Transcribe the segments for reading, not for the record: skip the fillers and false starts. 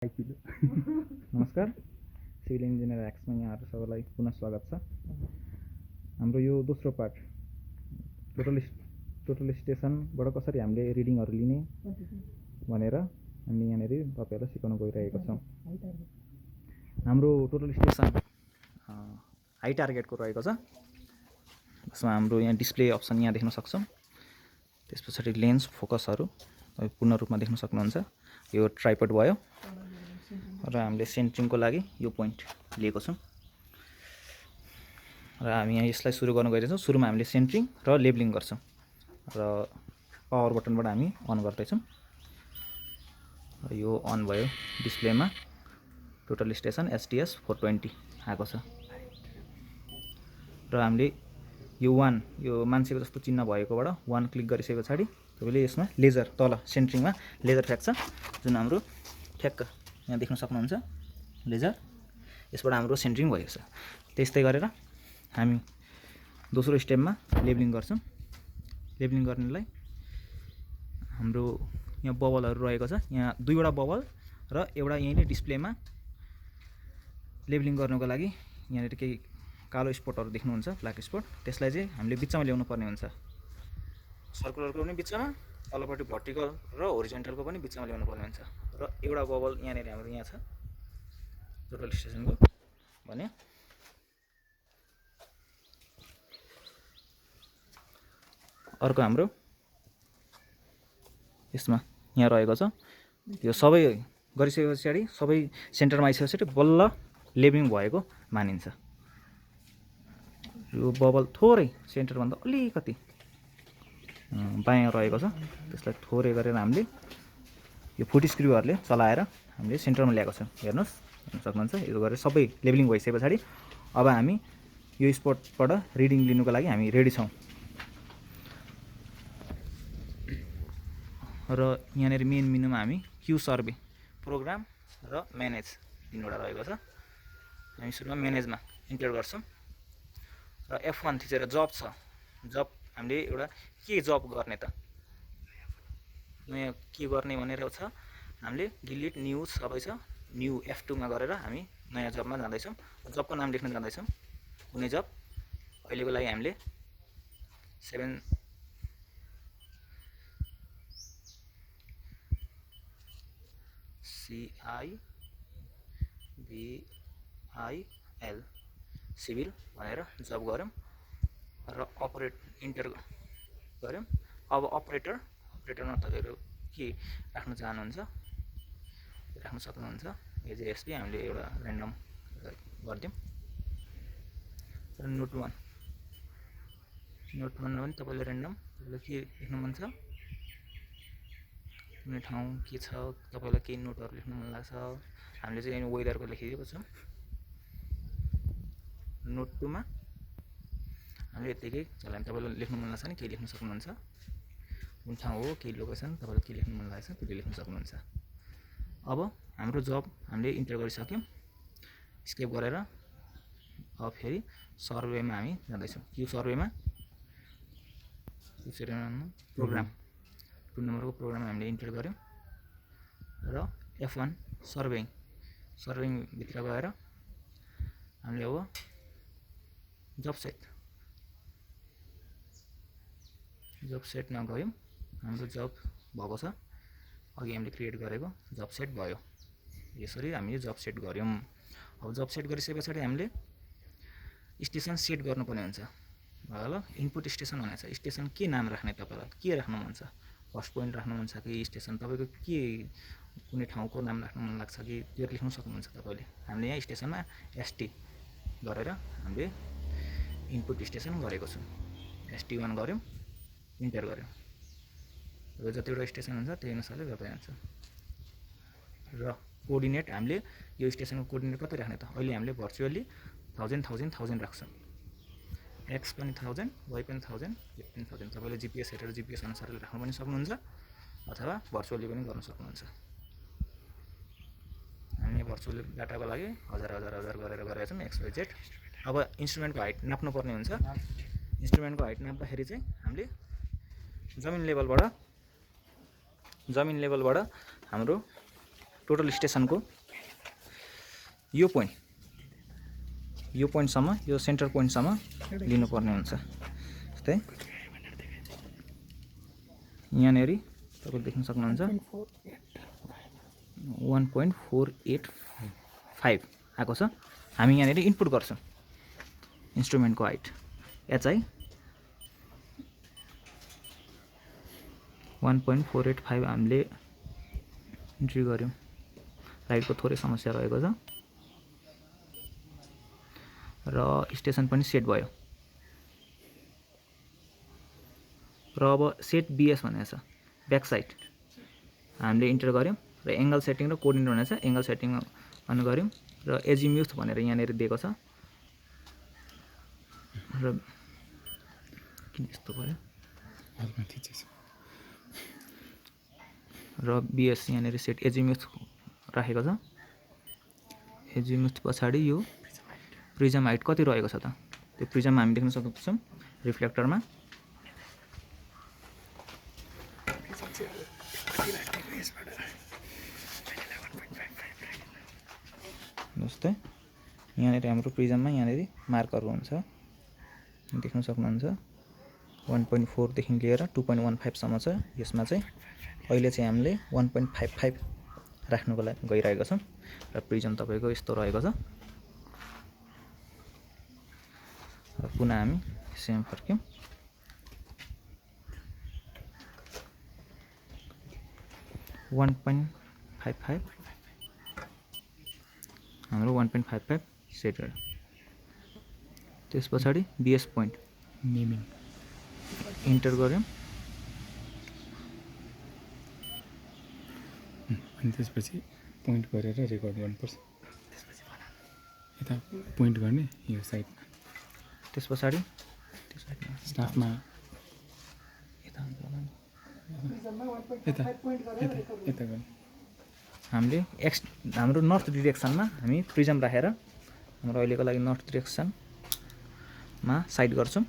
नमस्कार, civil engineer एक्समा यहाँहरू सबैलाई पुनः स्वागत छ। हाम्रो यो दोस्रो पार्ट टोटल स्टेसनबाट कसरी हामीले रिडिङहरू लिने भनेर हामी यहाँनिर तपाईँहरूलाई सिकाउन गइरहेको छौँ। हाम्रो टोटल स्टेसन हाई टार्गेटको रहेको छ। जसमा हाम्रो यहाँ डिस्प्ले अप्सन यहाँ देख्न सक्छौँ। त्यस पछाडि लेन्स फोकसहरू पूर्ण रूपमा देख्न सक्नुहुन्छ। यो ट्राइपड भयो र हामीले सेन्ट्रिङको लागि यो पोइन्ट लिएको छौँ र हामी यहाँ यसलाई सुरु गर्न गइरहेछौँ। सुरुमा हामीले सेन्ट्रिङ र लेबलिङ गर्छौँ र पावर बटनबाट हामी अन गर्दैछौँ। यो अन भयो। डिस्प्लेमा टोटल स्टेसन STS 420 आएको छ र हामीले यो 1 यो मान्छेको जस्तो चिन्ह भएकोबाट 1 क्लिक गरिसके पछाडि तपाईँले यसमा लेजर तल सेन्ट्रिङमा लेजर फ्याक्छ, जुन हाम्रो ठ्याक्क यहाँ देख्न सक्नुहुन्छ लेजर। यसबाट हाम्रो सेन्ट्रिङ भएको छ। त्यस्तै गरेर हामी दोस्रो स्टेपमा लेबलिङ गर्छौँ। लेबलिङ गर्नेलाई हाम्रो यहाँ बबलहरू रहेको छ। यहाँ दुईवटा बबल र एउटा यहीँले डिस्प्लेमा लेबलिङ गर्नको लागि यहाँनिर केही कालो स्पटहरू देख्नुहुन्छ, ब्ल्याक स्पट। त्यसलाई चाहिँ हामीले बिचमा ल्याउनु पर्ने हुन्छ। सर्कुलरको पनि बिचमा, तलपट्टि भर्टिकल र होरिजेन्टलको पनि बिचमा ल्याउनु पर्ने हुन्छ। र एउटा बबल यहाँनिर हाम्रो यहाँ छ टोटल स्टेसनको भने अर्को हाम्रो यसमा यहाँ रहेको छ। यो सबै गरिसके पछाडि सबै सेन्टरमा आइसके पछाडि बल्ल लेबलिङ भएको मानिन्छ। यो बबल थोरै सेन्टरभन्दा अलिकति बायाँ रहेको छ। त्यसलाई थोरै गरेर हामीले यो फुट स्क्रुहरूले चलाएर हामीले सेन्टरमा ल्याएको छौँ। हेर्नुहोस्, हेर्न सक्नुहुन्छ। यो गरेर सबै लेबलिङ भइसके पछाडि अब हामी यो स्पटबाट रिडिङ लिनुको लागि हामी रेडी छौँ। र यहाँनिर मेन मेनुमा हामी क्यु सर्वे, प्रोग्राम र म्यानेज तिनवटा रहेको छ। हामी सुरुमा म्यानेजमा इन्टर गर्छौँ र F1 थिचेर जब छ। जब हामीले एउटा के जब गर्ने त, नयाँ के गर्ने भनेर छ। हामीले डिलिट न्यू सबै छ। न्यू F2 मा गरेर हामी नयाँ जबमा जाँदैछौँ। जबको नाम लेख्न जाँदैछौँ। कुनै जब अहिलेको लागि हामीले 7 CIVIL सिभिल भनेर जब गऱ्यौँ र अपरेट इन्टर गऱ्यौँ। अब अपरेटरमा तपाईँहरू के राख्न चाहनुहुन्छ राख्न सक्नुहुन्छ। AJSP हामीले एउटा ऱ्यान्डम गरिदिउँ। र नोट 1 पनि तपाईँले ऱ्यान्डम, तपाईँलाई के लेख्नु मन छ, कुनै ठाउँ के छ, तपाईँलाई केही नोटहरू लेख्नु मन लाग्छ। हामीले चाहिँ वेदरको लेखिदिएको छौँ। नोट 2 मा हामीले यत्तिकै चलायौँ। तपाईँलाई लेख्नु मन लाग्छ भने केही लेख्न सक्नुहुन्छ। कुन ठाउँ हो, केही लोकेसन, तपाईँलाई के लेख्नु मन लाग्छ त्यो लेख्न सक्नुहुन्छ। अब हाम्रो जब हामीले इन्टर गरिसक्यौँ। स्केप गरेर अब फेरि सर्वेमा हामी जाँदैछौँ। क्यु सर्वेमा प्रोग्राम 2 नम्बरको प्रोग्राम हामीले इन्टर गऱ्यौँ र F1 सर्वेङभित्र गएर हामीले अब जब सेटमा गयौँ। हाम्रो जब भएको छ, अघि हामीले क्रिएट गरेको जब सेट भयो। यसरी हामीले जब सेट गऱ्यौँ। अब जब सेट गरिसके पछाडि हामीले स्टेसन सेट गर्नुपर्ने हुन्छ। ल इनपुट स्टेसन भनेको छ। स्टेसन के नाम राख्ने, तपाईँलाई के राख्नु मन छ, फर्स्ट पोइन्ट राख्नु मन छ कि स्टेसन तपाईँको के कुनै ठाउँको नाम राख्नु मन लाग्छ कि त्यो लेख्न सक्नुहुन्छ तपाईँले। हामीले यहाँ स्टेसनमा ST गरेर हामीले इनपुट स्टेसन गरेको छौँ। ST1 गऱ्यौँ, इन्टर गऱ्यौँ। र जतिवटा स्टेसन हुन्छ त्यही अनुसारले गर्दै जान्छ। र कोअर्डिनेट हामीले यो स्टेसनको कोअर्डिनेट कति राख्ने त, अहिले हामीले भर्चुअली 1000 राख्छौँ। X पनि 1000, Y पनि 1000, Z पनि 1000। तपाईँले GPS हेरेर GPS अनुसारले राख्नु पनि सक्नुहुन्छ अथवा भर्चुअली पनि गर्न सक्नुहुन्छ। हामी भर्चुअल डाटाको लागि 1000 गरेर गरेका छौँ XYZ। अब इन्स्ट्रुमेन्टको हाइट नाप्नु पर्ने हुन्छ। इन्स्ट्रुमेन्टको हाइट नाप्दाखेरि चाहिँ हामीले जमिन लेभलबाट हाम्रो टोटल स्टेसनको यो पोइन्टसम्म यो सेन्टर पोइन्टसम्म लिनुपर्ने हुन्छ। जस्तै यहाँनेरि तपाईले देख्न सक्नुहुन्छ 1.485 आएको छ। हामी यहाँनेरि इनपुट गर्छौँ इन्स्ट्रुमेन्टको हाइट एचआई 1.485 हामीले इन्ट्री गऱ्यौँ। राइटको थोरै समस्या रहेको छ र स्टेसन पनि सेट भयो। र अब सेट बिएस भनेको छ ब्याक साइड हामीले इन्टर गऱ्यौँ र एङ्गल सेटिङ र कोअर्डिनेट भनेको छ एङ्गल सेटिङ अन गऱ्यौँ र एजिम्युथ भनेर यहाँनिर दिएको छ र किन यस्तो भयो र बिएस यहाँनिर सेट एजिम्युथ राखेको छ। एजिम्युथ पछाडि यो प्रिजम हाइट कति रहेको छ त त्यो प्रिजममा हामी देख्न सक्छौँ रिफ्लेक्टरमा जस्तै यहाँनिर हाम्रो प्रिजममा यहाँनिर मार्कहरू हुन्छ देख्न सक्नुहुन्छ 1.4 देखि लिएर 2.15 सम्म छ। यसमा चाहिँ अहिले चाहिँ हामीले 1.55 राख्नुको लागि गइरहेको छौँ र प्रिजम तपाईँको यस्तो रहेको छ। र पुनः हामी सेम फर्क्यौँ हाम्रो 1.55 सेट गर्यो। त्यस पछाडि बिएस पोइन्ट नेमिङ इन्टर गऱ्यौँ अनि त्यसपछि पोइन्ट गरेर रेकर्ड गर्नुपर्छ। यता पोइन्ट गर्ने यो साइडमा त्यस पछाडि स्टाफमा यता गर्ने हामीले हाम्रो नर्थ डिरेक्सनमा हामी प्रिजम राखेर हाम्रो अहिलेको लागि नर्थ डिरेक्सनमा साइड गर्छौँ।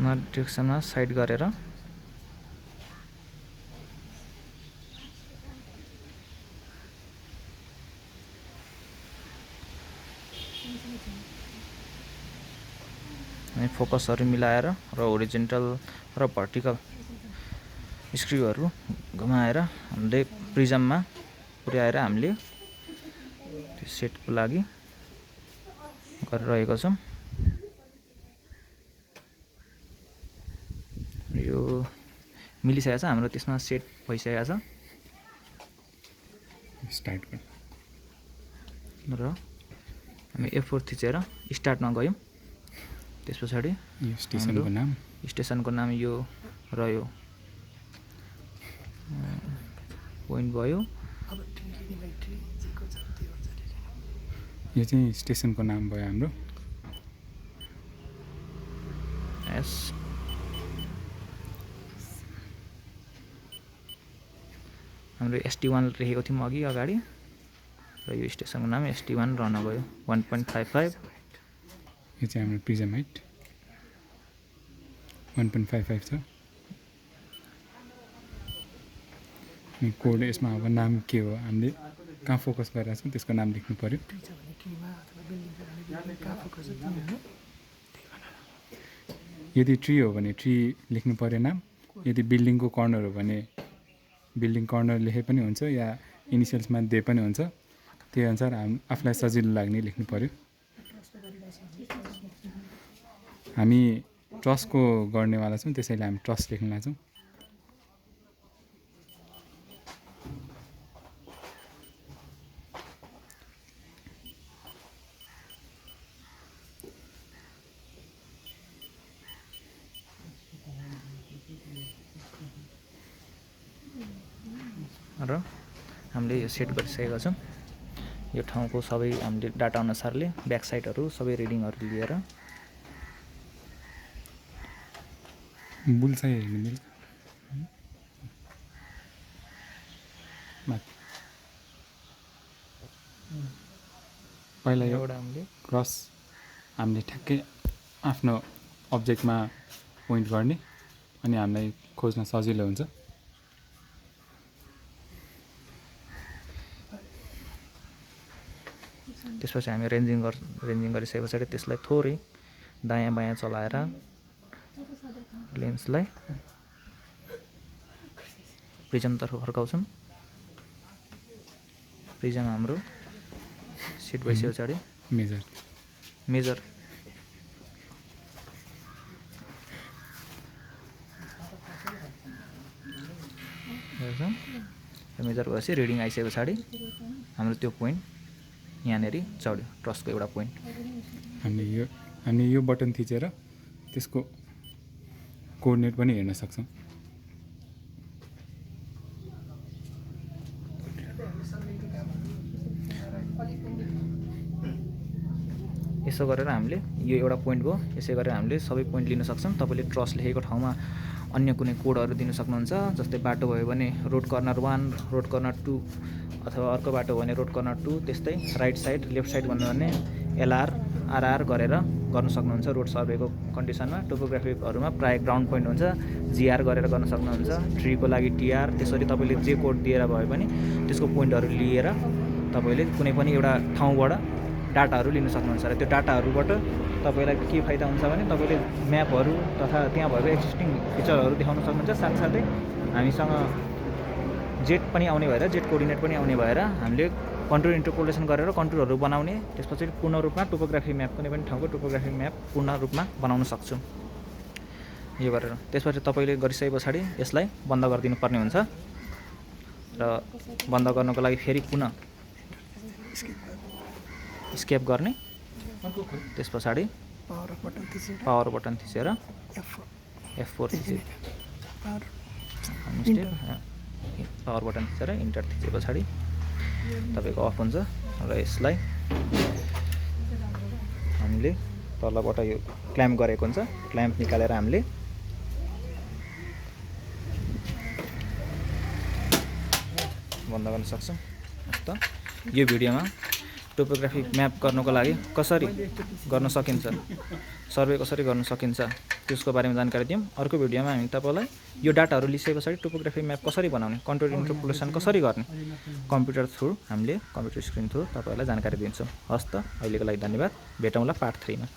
नर्थ डिरेक्सनमा साइड गरेर हामी फोकसहरू मिलाएर र होरिजेन्टल र भर्टिकल स्क्रुहरू घुमाएर हामीले प्रिजममा पुर्याएर हामीले त्यो सेटको लागि गरिरहेको छौँ। यो मिलिसकेको छ हाम्रो त्यसमा सेट भइसकेको छ स्टार्ट र हामी F4 थिचेर स्टार्टमा गयौँ। त्यस पछाडि यो स्टेसनको नाम यो रह्यो पोइन्ट भयो। यो चाहिँ स्टेसनको नाम भयो हाम्रो एस हाम्रो ST1 लेखेको थियौँ अघि अगाडि र यो स्टेसनको नाम ST1 रहन गयो 1.55। यो चाहिँ हाम्रो प्रिजम हाइट 1.55 छ। अनि कोड यसमा अब नाम के हो हामीले कहाँ फोकस गरिरहेको छौँ त्यसको नाम लेख्नु पर्यो। यदि ट्री हो भने ट्री लेख्नु पर्यो नाम, यदि बिल्डिङको कर्नर हो भने बिल्डिङ कर्नर लेखे पनि हुन्छ या इनिसियल्समा दिए पनि हुन्छ। त्यही अनुसार आफूलाई सजिलो लाग्ने लेख्नु पर्यो। हामी ट्रसको गर्नेवाला छौँ त्यसैले हामी ट्रस लेख्न लाग्छौँ। र हामीले यो सेट गरिसकेका छौँ। यो ठाउँको सबै हामीले डाटा अनुसारले ब्याक साइडहरू सबै रिडिङहरू लिएर बुलसाई हेर्नु मिल्छ पहिला एउटा हामीले क्रस हामीले ठ्याक्कै आफ्नो अब्जेक्टमा पोइन्ट गर्ने अनि हामीलाई खोज्न सजिलो हुन्छ। त्यसपछि हामी रेन्जिङ गरिसके पछाडि त्यसलाई थोरै दायाँ बायाँ चलाएर लेन्सलाई प्रिजमतर्फ फर्काउँछौँ। प्रिजम हाम्रो सेट भइसके पछाडि मेजर मेजर भएपछि रिडिङ आइसके पछाडि हाम्रो त्यो पोइन्ट यहाँनिर चढ्यो ट्रसको एउटा पोइन्ट। हामीले यो बटन थिचेर त्यसको कोअर्डिनेट पनि हेर्न सक्छौँ। यसो गरेर हामीले यो एउटा पोइन्ट भयो। यसै गरेर हामीले सबै पोइन्ट लिन सक्छौँ। तपाईँले ट्रस लेखेको ठाउँमा अन्य कुनै कोडहरू दिन सक्नुहुन्छ। जस्तै बाटो भयो भने रोड कर्नर 1, रोड कर्नर 2, अथवा अर्को बाटो हो भने रोड कर्नर 2। त्यस्तै राइट साइड लेफ्ट साइड भन्नु भने LR RR गरेर गर्न सक्नुहुन्छ। रोड सर्वेको कन्डिसनमा टोपोग्राफीहरूमा प्रायः ग्राउन्ड पोइन्ट हुन्छ, GR गरेर गर्न सक्नुहुन्छ। ट्रीको लागि TR। त्यसरी तपाईँले जे कोड दिएर भए पनि त्यसको पोइन्टहरू लिएर तपाईँले कुनै पनि एउटा ठाउँबाट डाटाहरू लिन सक्नुहुन्छ। र त्यो डाटाहरूबाट तपाईँलाई के फाइदा हुन्छ भने तपाईँले म्यापहरू तथा त्यहाँ भएको एक्जिस्टिङ फिचरहरू देखाउन सक्नुहुन्छ। साथसाथै हामीसँग जेट पनि आउने भएर जेट कोअर्डिनेट पनि आउने भएर हामीले कन्टुर इन्टरपोलेसन गरेर कन्टुरहरू बनाउने, त्यसपछि पूर्ण रूपमा टोपोग्राफी म्याप कुनै पनि ठाउँको टोपोग्राफी म्याप पूर्ण रूपमा बनाउन सक्छौँ यो गरेर। त्यसपछि तपाईँले गरिसके पछाडि यसलाई बन्द गरिदिनु पर्ने हुन्छ। र बन्द गर्नको लागि फेरि पुनः स्केप गर्ने, त्यस पछाडि पावर बटन थिचेर F4 थिचे पावर बटन थिचेर इन्टर थिचे पछाडि तपाईँको अफ हुन्छ। र यसलाई हामीले तलबाट यो क्ल्याम्प गरेको हुन्छ, क्ल्याम्प निकालेर हामीले बन्द गर्न सक्छौँ। त यो भिडियोमा टोपोग्राफी म्याप गर्नको लागि कसरी गर्न सकिन्छ, सर्वे कसरी गर्न सकिन्छ त्यसको बारेमा जानकारी दियौँ। अर्को भिडियोमा हामी तपाईँलाई यो डाटाहरू लिइसके पछाडि टोपोग्राफी म्याप कसरी बनाउने, कन्टुर इन्टरपोलेसन कसरी गर्ने कम्प्युटर थ्रु हामीले कम्प्युटर स्क्रिन थ्रु तपाईँलाई जानकारी दिन्छौँ। हस् त, अहिलेको लागि धन्यवाद। भेटौँला पार्ट 3 मा।